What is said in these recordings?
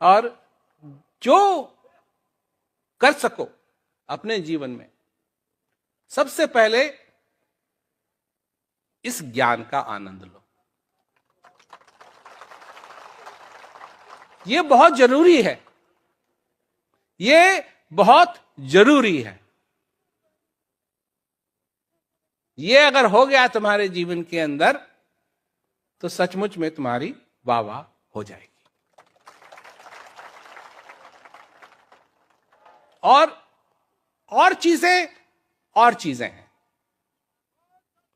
और जो कर सको अपने जीवन में, सबसे पहले इस ज्ञान का आनंद लो। ये बहुत जरूरी है, ये बहुत जरूरी है। ये अगर हो गया तुम्हारे जीवन के अंदर तो सचमुच में तुम्हारी वाह वाह हो जाएगी। और चीजें हैं।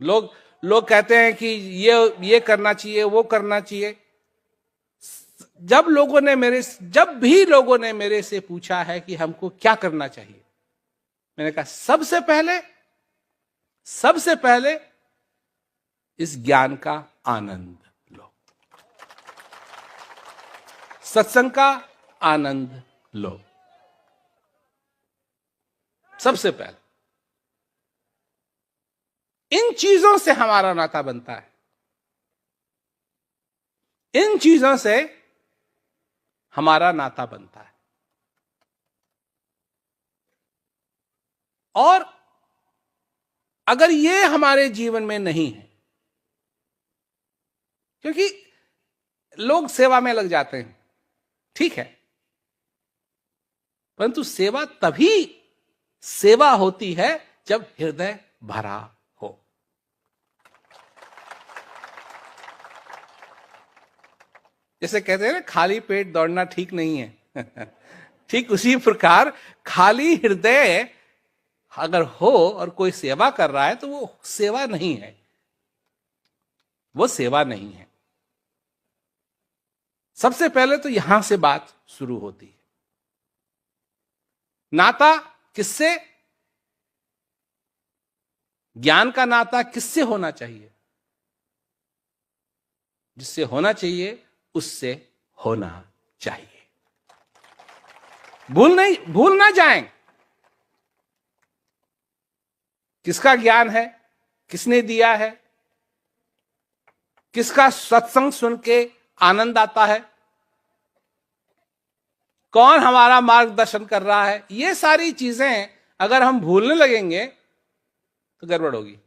लोग कहते हैं कि ये करना चाहिए, वो करना चाहिए। जब भी लोगों ने मेरे से पूछा है कि हमको क्या करना चाहिए, मैंने कहा सबसे पहले इस ज्ञान का आनंद लो, सत्संग का आनंद लो। सबसे पहले इन चीजों से हमारा नाता बनता है, इन चीजों से हमारा नाता बनता है। और अगर ये हमारे जीवन में नहीं है, क्योंकि लोग सेवा में लग जाते हैं, ठीक है, परंतु सेवा तभी सेवा होती है जब हृदय भरा हो। जैसे कहते हैं ना, खाली पेट दौड़ना ठीक नहीं है। ठीक उसी प्रकार खाली हृदय अगर हो और कोई सेवा कर रहा है तो वो सेवा नहीं है, वो सेवा नहीं है। सबसे पहले तो यहां से बात शुरू होती है। नाता किससे? ज्ञान का नाता किससे होना चाहिए? जिससे होना चाहिए उससे होना चाहिए। भूल ना जाएं किसका ज्ञान है, किसने दिया है, किसका सत्संग सुन के आनंद आता है, कौन हमारा मार्गदर्शन कर रहा है। ये सारी चीजें अगर हम भूलने लगेंगे तो गड़बड़ होगी।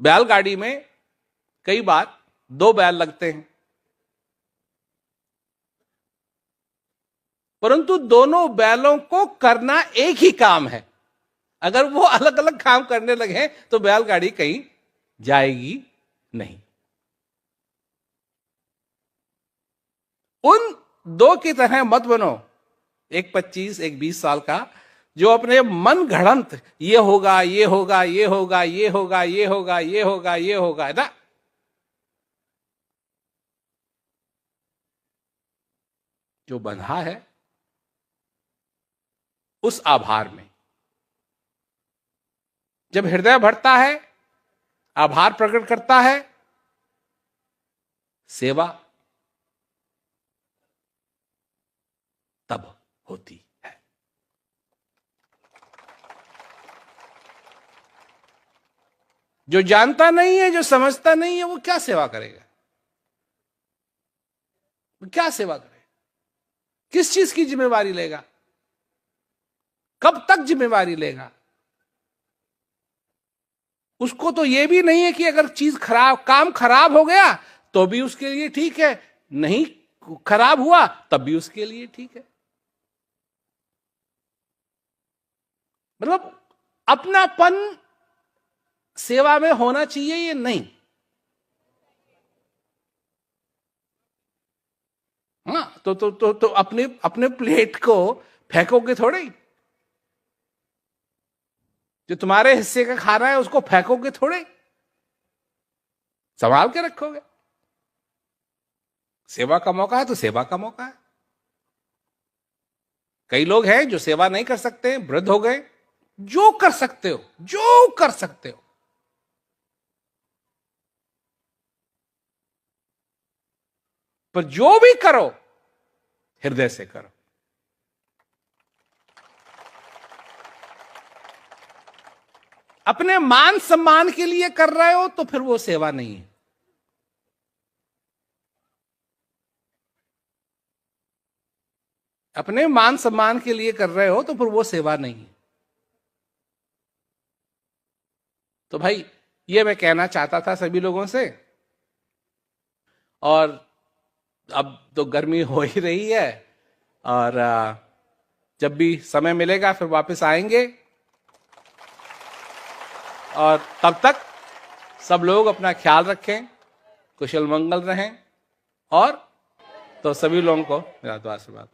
बैलगाड़ी में कई बार 2 बैल लगते हैं, परंतु दोनों बैलों को करना एक ही काम है। अगर वो अलग अलग काम करने लगे तो बैलगाड़ी कहीं जाएगी नहीं। उन 2 की तरह मत बनो, एक 25 एक 20 साल का, जो अपने मन घड़ंत ये होगा ये होगा ये होगा ये होगा ये होगा ये होगा ये होगा ना। जो बंधा है उस आभार में, जब हृदय भरता है, आभार प्रकट करता है, सेवा तब होती है। जो जानता नहीं है, जो समझता नहीं है, वो क्या सेवा करेगा? वो क्या सेवा करेगा? किस चीज की जिम्मेवारी लेगा? कब तक जिम्मेवारी लेगा? उसको तो यह भी नहीं है कि अगर काम खराब हो गया तो भी उसके लिए ठीक है, नहीं खराब हुआ तब भी उसके लिए ठीक है। मतलब अपनापन सेवा में होना चाहिए ये नहीं। हाँ, तो अपने प्लेट को फेंकोगे थोड़े। जो तुम्हारे हिस्से का खाना है उसको फेंकोगे थोड़े, संभाल के रखोगे। सेवा का मौका है तो सेवा का मौका है। कई लोग हैं जो सेवा नहीं कर सकते, वृद्ध हो गए। जो कर सकते हो, जो कर सकते हो, पर जो भी करो हृदय से करो। अपने मान सम्मान के लिए कर रहे हो तो फिर वो सेवा नहीं है। अपने मान सम्मान के लिए कर रहे हो तो फिर वो सेवा नहीं है। तो भाई ये मैं कहना चाहता था सभी लोगों से। और अब तो गर्मी हो ही रही है, और जब भी समय मिलेगा फिर वापस आएंगे। और तब तक सब लोग अपना ख्याल रखें, कुशल मंगल रहें, और तो सभी लोगों को मेरा तो आशीर्वाद।